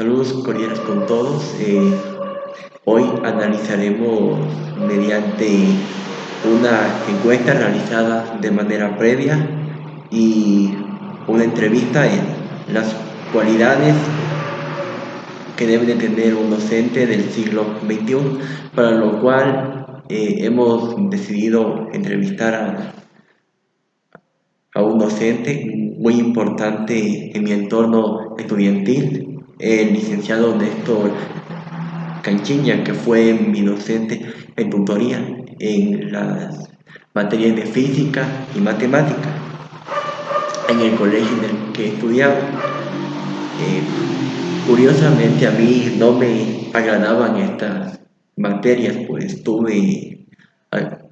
Saludos cordiales con todos. Hoy analizaremos mediante una encuesta realizada de manera previa y una entrevista en las cualidades que debe de tener un docente del siglo XXI, para lo cual hemos decidido entrevistar a un docente muy importante en mi entorno estudiantil, el licenciado Néstor Canchiña, que fue mi docente en tutoría en las materias de física y matemática en el colegio en el que estudiaba. Curiosamente a mí no me agradaban estas materias, pues tuve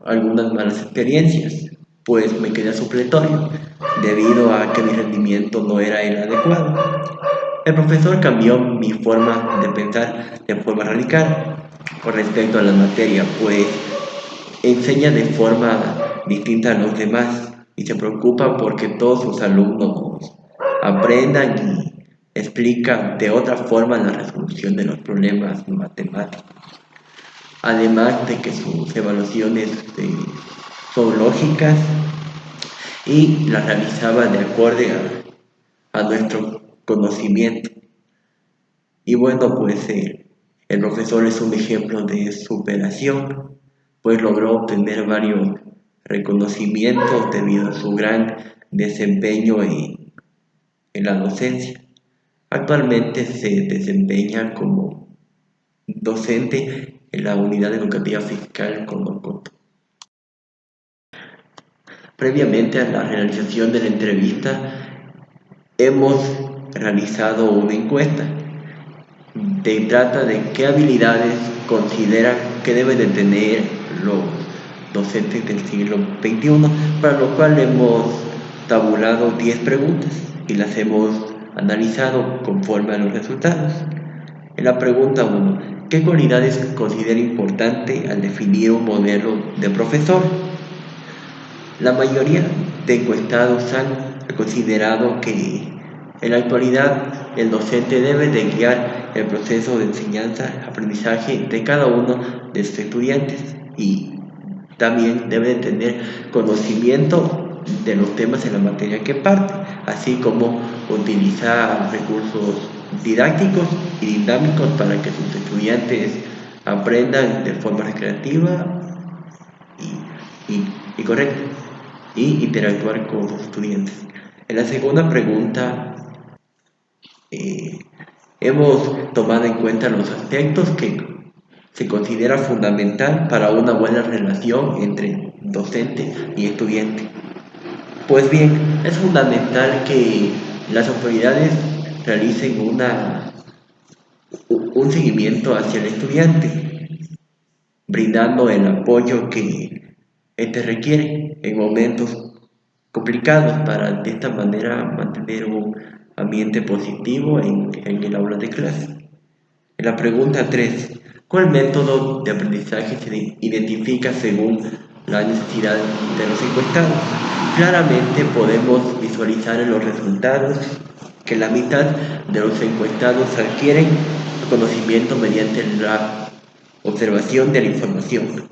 algunas malas experiencias, pues me quedé supletorio debido a que mi rendimiento no era el adecuado. El profesor cambió mi forma de pensar de forma radical con respecto a la materia, pues enseña de forma distinta a los demás y se preocupa porque todos sus alumnos aprendan y explica de otra forma la resolución de los problemas matemáticos. Además de que sus evaluaciones son lógicas y las realizaba de acuerdo a nuestro conocimiento. Y bueno, pues el profesor es un ejemplo de superación, pues logró obtener varios reconocimientos debido a su gran desempeño en la docencia. Actualmente se desempeña como docente en la unidad educativa fiscal Conocoto. Previamente a la realización de la entrevista, hemos realizado una encuesta. Trata de qué habilidades considera que deben de tener los docentes del siglo XXI, para lo cual hemos tabulado 10 preguntas y las hemos analizado conforme a los resultados. En la pregunta 1, ¿qué cualidades considera importante al definir un modelo de profesor? La mayoría de encuestados han considerado que en la actualidad el docente debe de guiar el proceso de enseñanza-aprendizaje de cada uno de sus estudiantes y también debe de tener conocimiento de los temas en la materia que parte, así como utilizar recursos didácticos y dinámicos para que sus estudiantes aprendan de forma recreativa y correcta y interactuar con los estudiantes. En la segunda pregunta, hemos tomado en cuenta los aspectos que se considera fundamental para una buena relación entre docente y estudiante. Pues bien, es fundamental que las autoridades realicen un seguimiento hacia el estudiante, brindando el apoyo que éste requiere en momentos complicados para de esta manera mantener un ambiente positivo en el aula de clase. En la pregunta 3, ¿cuál método de aprendizaje se identifica según la necesidad de los encuestados? Claramente podemos visualizar en los resultados que la mitad de los encuestados adquieren conocimiento mediante la observación de la información,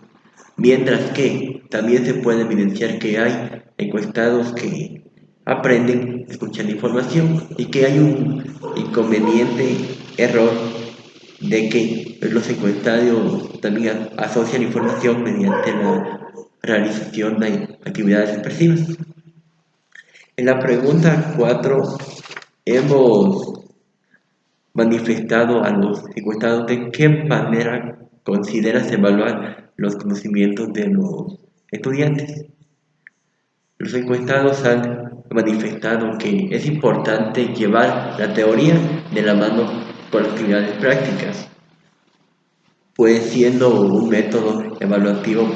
mientras que también se puede evidenciar que hay encuestados que aprenden escuchando información y que hay un inconveniente error de que los encuestados también asocian información mediante la realización de actividades expresivas. En la pregunta 4 hemos manifestado a los encuestados de qué manera consideras evaluar los conocimientos de los estudiantes. Los encuestados han manifestado que es importante llevar la teoría de la mano con las actividades prácticas, pues siendo un método evaluativo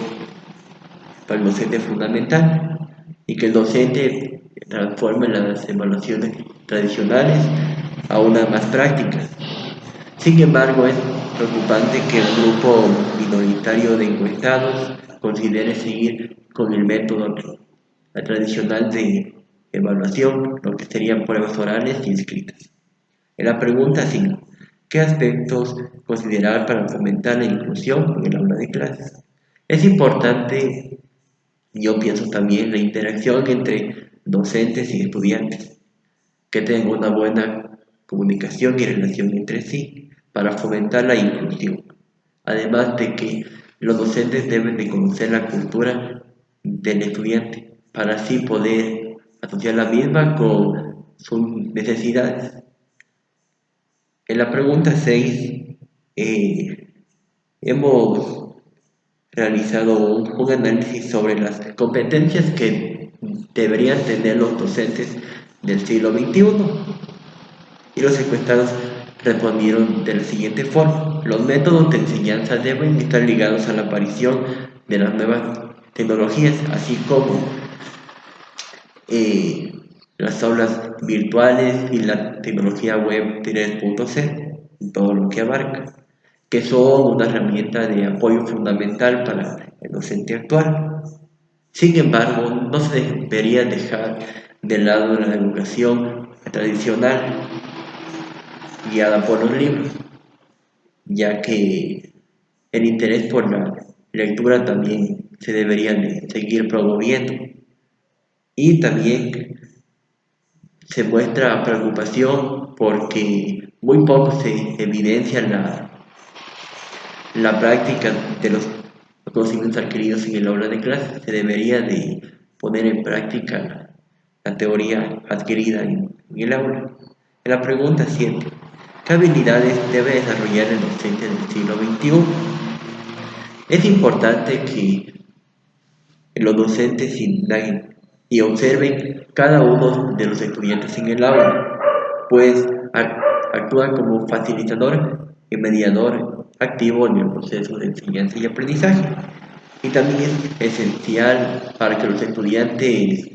para el docente fundamental y que el docente transforme las evaluaciones tradicionales a unas más prácticas. Sin embargo, es preocupante que un grupo minoritario de encuestados considere seguir con el método tradicional de evaluación, lo que serían pruebas orales y escritas. En la pregunta 5, ¿Qué aspectos considerar para fomentar la inclusión en el aula de clases? Es importante, yo pienso también, la interacción entre docentes y estudiantes, que tengan una buena comunicación y relación entre sí para fomentar la inclusión. Además de que los docentes deben de conocer la cultura del estudiante para así poder asociar la misma con sus necesidades. En la pregunta 6 hemos realizado un análisis sobre las competencias que deberían tener los docentes del siglo XXI y los encuestados respondieron de la siguiente forma. Los métodos de enseñanza deben estar ligados a la aparición de las nuevas tecnologías, así como eh, las aulas virtuales y la tecnología web 3.0, todo lo que abarca, que son una herramienta de apoyo fundamental para el docente actual. Sin embargo, no se debería dejar de lado la educación tradicional guiada por los libros, ya que el interés por la lectura también se debería de seguir promoviendo. Y también se muestra preocupación porque muy poco se evidencia la práctica de los conocimientos adquiridos en el aula de clase. Se debería de poner en práctica la teoría adquirida en el aula. En la pregunta 7, ¿qué habilidades debe desarrollar el docente del siglo XXI? Es importante que los docentes indaguen y observen cada uno de los estudiantes en el aula, pues actúan como facilitador y mediador activo en el proceso de enseñanza y aprendizaje. Y también es esencial para que los estudiantes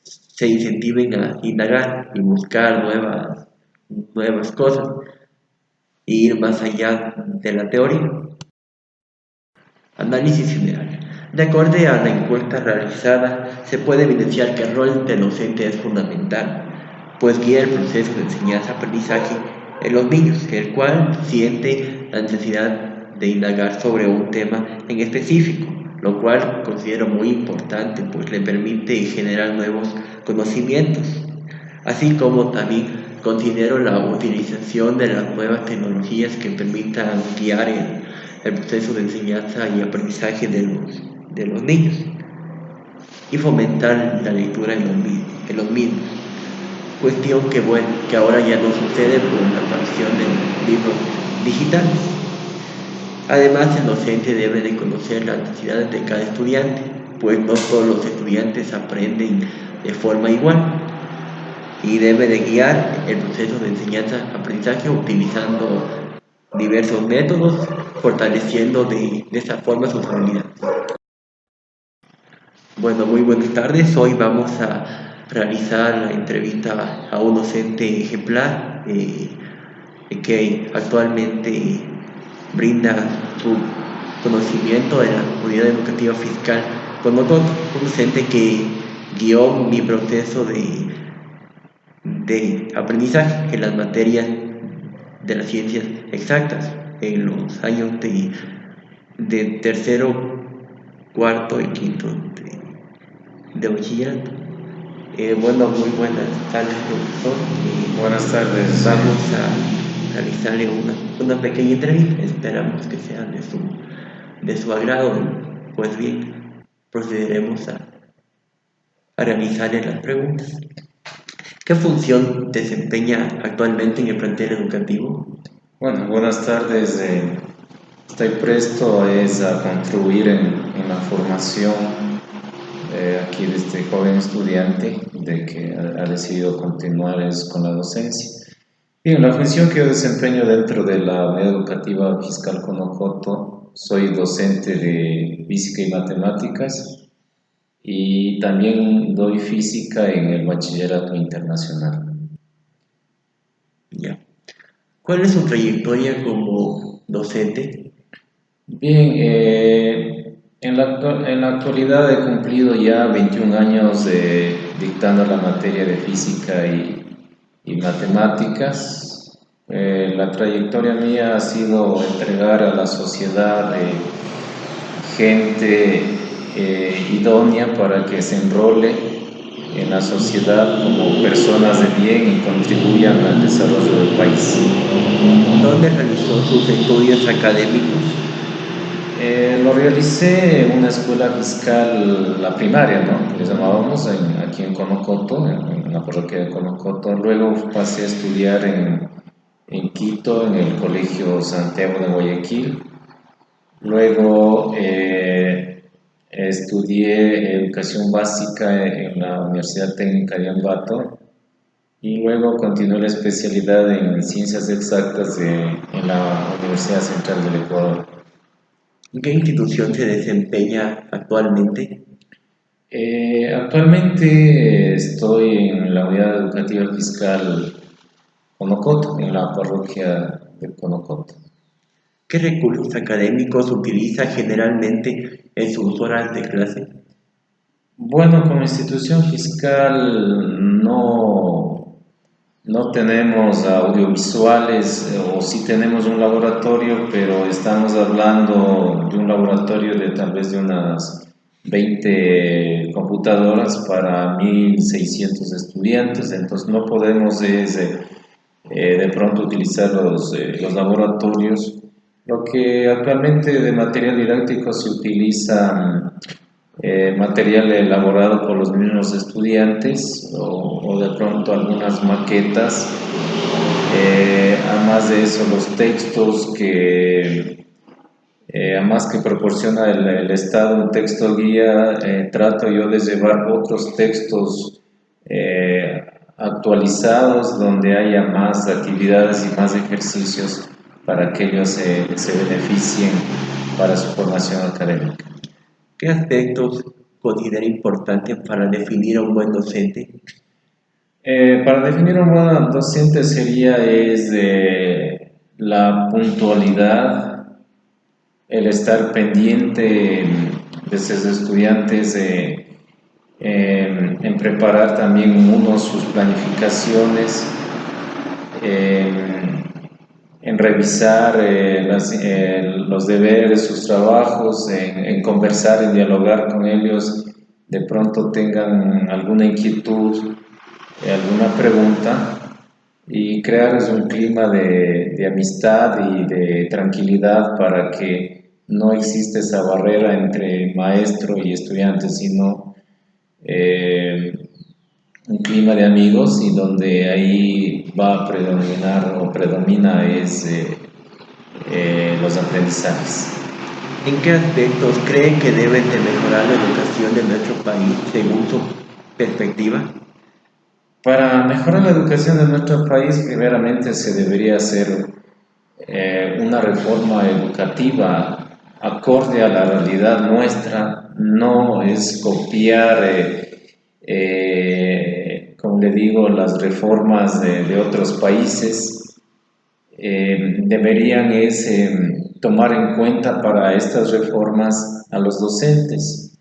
se incentiven a indagar y buscar nuevas cosas e ir más allá de la teoría. Análisis general. De acuerdo a la encuesta realizada, se puede evidenciar que el rol del docente es fundamental, pues guía el proceso de enseñanza-aprendizaje en los niños, el cual siente la necesidad de indagar sobre un tema en específico, lo cual considero muy importante, pues le permite generar nuevos conocimientos, así como también considero la utilización de las nuevas tecnologías que permitan guiar el proceso de enseñanza y aprendizaje de los niños y fomentar la lectura en los mismos. Cuestión que ahora ya no sucede por la aparición de libros digitales. Además, el docente debe de conocer las necesidades de cada estudiante, pues no todos los estudiantes aprenden de forma igual y debe de guiar el proceso de enseñanza-aprendizaje utilizando diversos métodos, fortaleciendo de esta forma sus habilidades. Bueno, muy buenas tardes. Hoy vamos a realizar la entrevista a un docente ejemplar que actualmente brinda su conocimiento de la unidad educativa fiscal con nosotros, un docente que guió mi proceso de aprendizaje en las materias de las ciencias exactas en los años de tercero, cuarto y quinto de bachillerato. Bueno, muy buenas tardes, profesor. Buenas tardes. Vamos a realizarle una pequeña entrevista. Esperamos que sea de su agrado. Pues bien, procederemos a realizarle las preguntas. ¿Qué función desempeña actualmente en el plantel educativo? Bueno, buenas tardes. Estoy presto a contribuir en la formación aquí de este joven estudiante de que ha decidido continuar con la docencia. Bien, la función que yo desempeño dentro de la unidad educativa fiscal Conocoto, soy docente de física y matemáticas y también doy física en el bachillerato internacional. Ya. ¿Cuál es su trayectoria como docente? Bien, en la actualidad he cumplido ya 21 años dictando la materia de física y matemáticas. La trayectoria mía ha sido entregar a la sociedad gente idónea para que se enrole en la sociedad como personas de bien y contribuyan al desarrollo del país. ¿Dónde realizó sus estudios académicos? Lo realicé en una escuela fiscal, la primaria, ¿no? Que le llamábamos aquí en Conocoto, en la parroquia de Conocoto. Luego pasé a estudiar en Quito, en el Colegio Santiago de Guayaquil. Luego estudié educación básica en la Universidad Técnica de Ambato y luego continué la especialidad en ciencias exactas en la Universidad Central del Ecuador. ¿En qué institución se desempeña actualmente? Actualmente estoy en la unidad educativa fiscal Conocoto, en la parroquia de Conocoto. ¿Qué recursos académicos utiliza generalmente en sus horas de clase? Bueno, como institución fiscal no tenemos audiovisuales o sí tenemos un laboratorio, pero estamos hablando de un laboratorio de tal vez de unas 20 computadoras para 1.600 estudiantes, entonces no podemos de pronto utilizar los laboratorios. Lo que actualmente de material didáctico se utiliza material elaborado por los mismos estudiantes o de pronto algunas maquetas. Además de eso, los textos además que proporciona el Estado, un texto guía, trato yo de llevar otros textos actualizados donde haya más actividades y más ejercicios para que ellos se beneficien para su formación académica. ¿Qué aspectos considera importantes para definir a un buen docente? Para definir un buen docente sería la puntualidad, el estar pendiente de sus estudiantes, en preparar también uno sus planificaciones, en revisar los deberes, sus trabajos, en conversar, en dialogar con ellos, de pronto tengan alguna inquietud, alguna pregunta y crear un clima de amistad y de tranquilidad para que no exista esa barrera entre maestro y estudiante, sino eh, un clima de amigos y donde ahí va a predominar o predomina los aprendizajes. ¿En qué aspectos cree que debe de mejorar la educación de nuestro país según su perspectiva? Para mejorar la educación de nuestro país, primeramente se debería hacer una reforma educativa acorde a la realidad nuestra, no es copiar, como le digo, las reformas de otros países. Deberían tomar en cuenta para estas reformas a los docentes.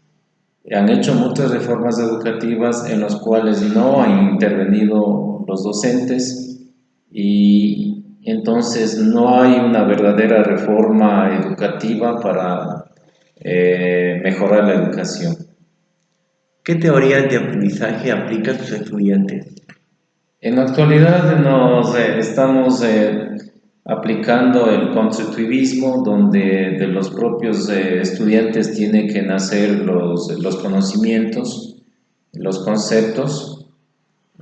Han hecho muchas reformas educativas en las cuales no han intervenido los docentes y entonces no hay una verdadera reforma educativa para mejorar la educación. ¿Qué teorías de aprendizaje aplica a sus estudiantes? En la actualidad nos estamos aplicando el constructivismo, donde de los propios estudiantes tienen que nacer los conocimientos, los conceptos,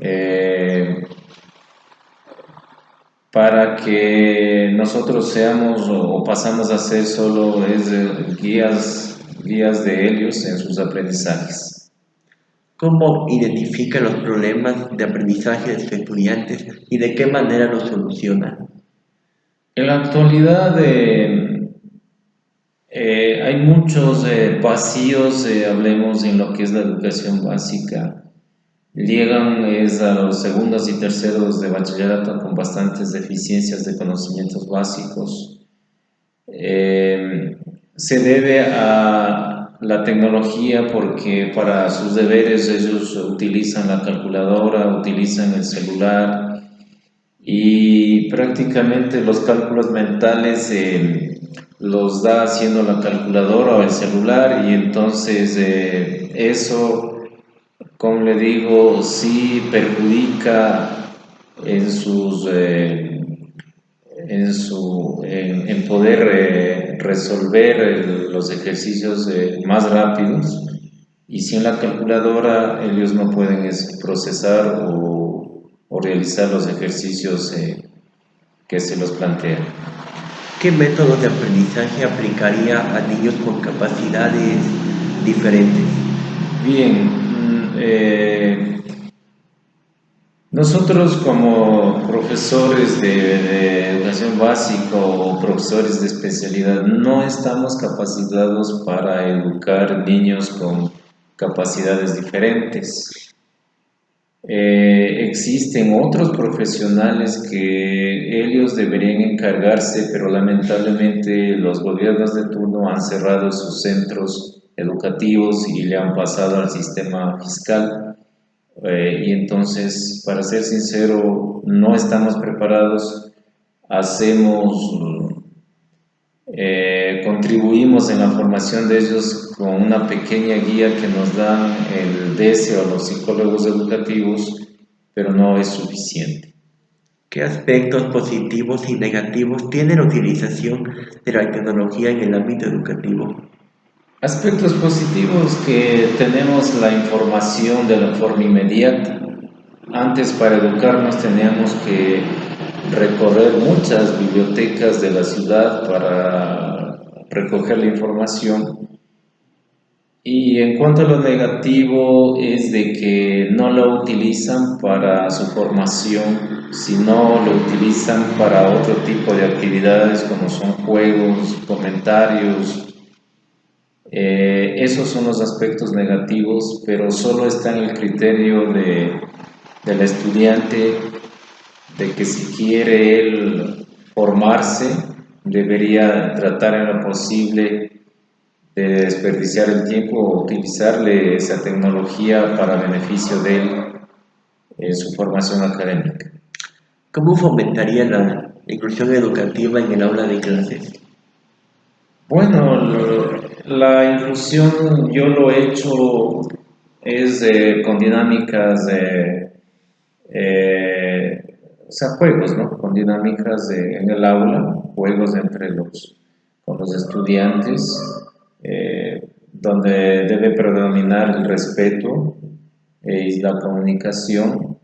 eh, para que nosotros seamos o pasamos a ser solo guías de ellos en sus aprendizajes. ¿Cómo identifica los problemas de aprendizaje de sus estudiantes y de qué manera los soluciona? En la actualidad hay muchos vacíos, hablemos en lo que es la educación básica. Llegan a los segundos y terceros de bachillerato con bastantes deficiencias de conocimientos básicos. Se debe a la tecnología porque para sus deberes ellos utilizan la calculadora, utilizan el celular y prácticamente los cálculos mentales los da haciendo la calculadora o el celular, y entonces eso, como le digo, sí perjudica en sus en poder resolver los ejercicios más rápidos, y sin la calculadora ellos no pueden procesar o realizar los ejercicios que se los plantean. ¿Qué métodos de aprendizaje aplicaría a niños con capacidades diferentes? Bien, nosotros como profesores de educación básica o profesores de especialidad no estamos capacitados para educar niños con capacidades diferentes. Existen otros profesionales que ellos deberían encargarse, pero lamentablemente los gobiernos de turno han cerrado sus centros educativos y le han pasado al sistema fiscal. Y entonces, para ser sincero, no estamos preparados. Hacemos, contribuimos en la formación de ellos con una pequeña guía que nos dan el DESE o los psicólogos educativos, pero no es suficiente. ¿Qué aspectos positivos y negativos tiene la utilización de la tecnología en el ámbito educativo? Aspectos positivos: que tenemos la información de la forma inmediata. Antes, para educarnos teníamos que recorrer muchas bibliotecas de la ciudad para recoger la información. Y en cuanto a lo negativo, es de que no lo utilizan para su formación, sino lo utilizan para otro tipo de actividades como son juegos, comentarios. Esos son los aspectos negativos, pero solo está en el criterio del estudiante, de que si quiere él formarse, debería tratar en lo posible de desperdiciar el tiempo o utilizarle esa tecnología para beneficio de él en su formación académica. ¿Cómo fomentaría la inclusión educativa en el aula de clases? Bueno, la inclusión yo lo he hecho con dinámicas o sea, juegos, ¿no? Con dinámicas en el aula, juegos con los estudiantes, donde debe predominar el respeto y la comunicación,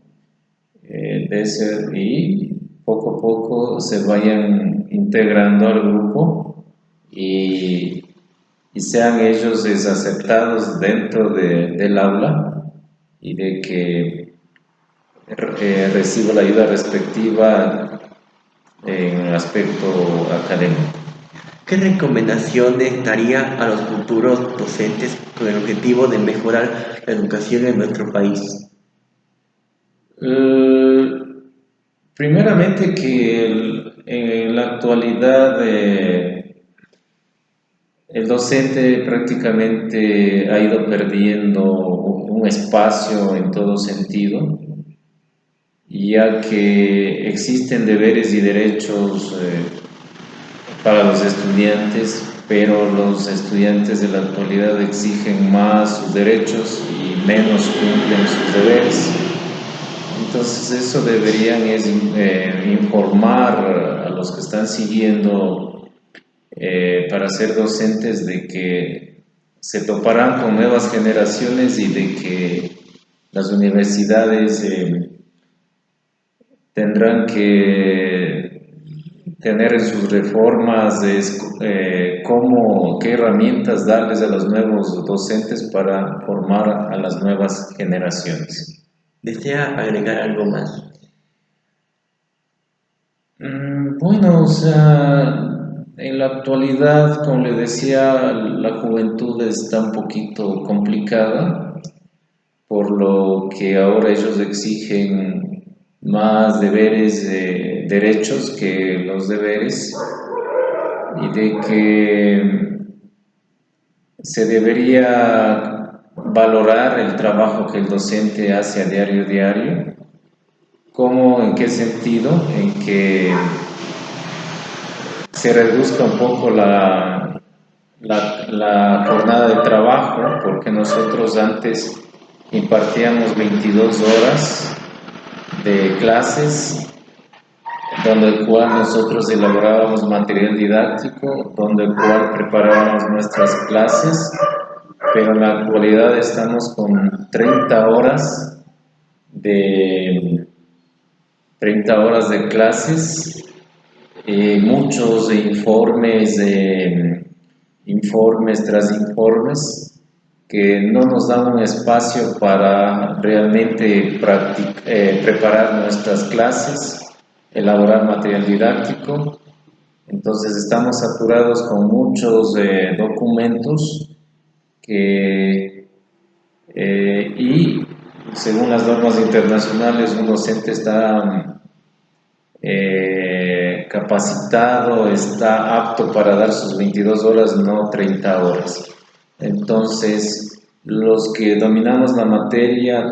y poco a poco se vayan integrando al grupo y, y sean ellos aceptados dentro del aula, y de que reciba la ayuda respectiva en el aspecto académico. ¿Qué recomendaciones daría a los futuros docentes con el objetivo de mejorar la educación en nuestro país? Primeramente, que en la actualidad el docente prácticamente ha ido perdiendo un espacio en todo sentido, ya que existen deberes y derechos para los estudiantes, pero los estudiantes de la actualidad exigen más sus derechos y menos cumplen sus deberes. Entonces eso deberían informar a los que están siguiendo para ser docentes, de que se toparán con nuevas generaciones y de que las universidades tendrán que tener en sus reformas qué herramientas darles a los nuevos docentes para formar a las nuevas generaciones. ¿Desea agregar algo más? Bueno, o sea, en la actualidad, como le decía, la juventud está un poquito complicada, por lo que ahora ellos exigen más derechos que los deberes, y de que se debería valorar el trabajo que el docente hace a diario, ¿Cómo, en qué sentido? En que se reduzca un poco la jornada de trabajo, porque nosotros antes impartíamos 22 horas de clases, donde el cual nosotros elaborábamos material didáctico, donde el cual preparábamos nuestras clases, pero en la actualidad estamos con de 30 horas de clases, muchos informes tras informes, que no nos dan un espacio para realmente preparar nuestras clases, elaborar material didáctico. Entonces estamos saturados con muchos documentos y según las normas internacionales un docente está capacitado, está apto para dar sus 22 horas, no 30 horas. Entonces, los que dominamos la materia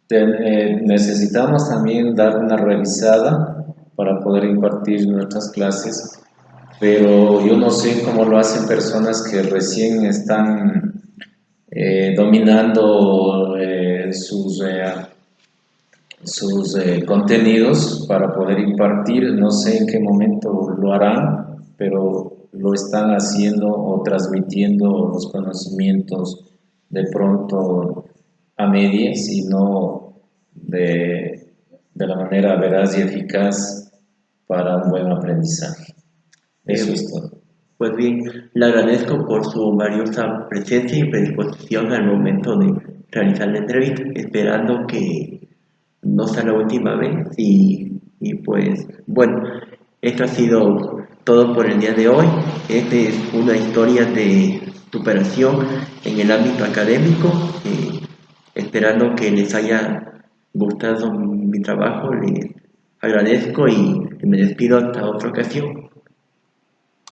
necesitamos también dar una revisada para poder impartir nuestras clases, pero yo no sé cómo lo hacen personas que recién están dominando sus contenidos para poder impartir. No sé en qué momento lo harán, pero lo están haciendo o transmitiendo los conocimientos de pronto a medias y no de la manera veraz y eficaz para un buen aprendizaje. Eso es todo. Pues bien, le agradezco por su valiosa presencia y predisposición al momento de realizar la entrevista, esperando que no sea la última vez y pues bueno, esto ha sido todo por el día de hoy. Esta es una historia de superación en el ámbito académico, esperando que les haya gustado mi trabajo, les agradezco y me despido hasta otra ocasión.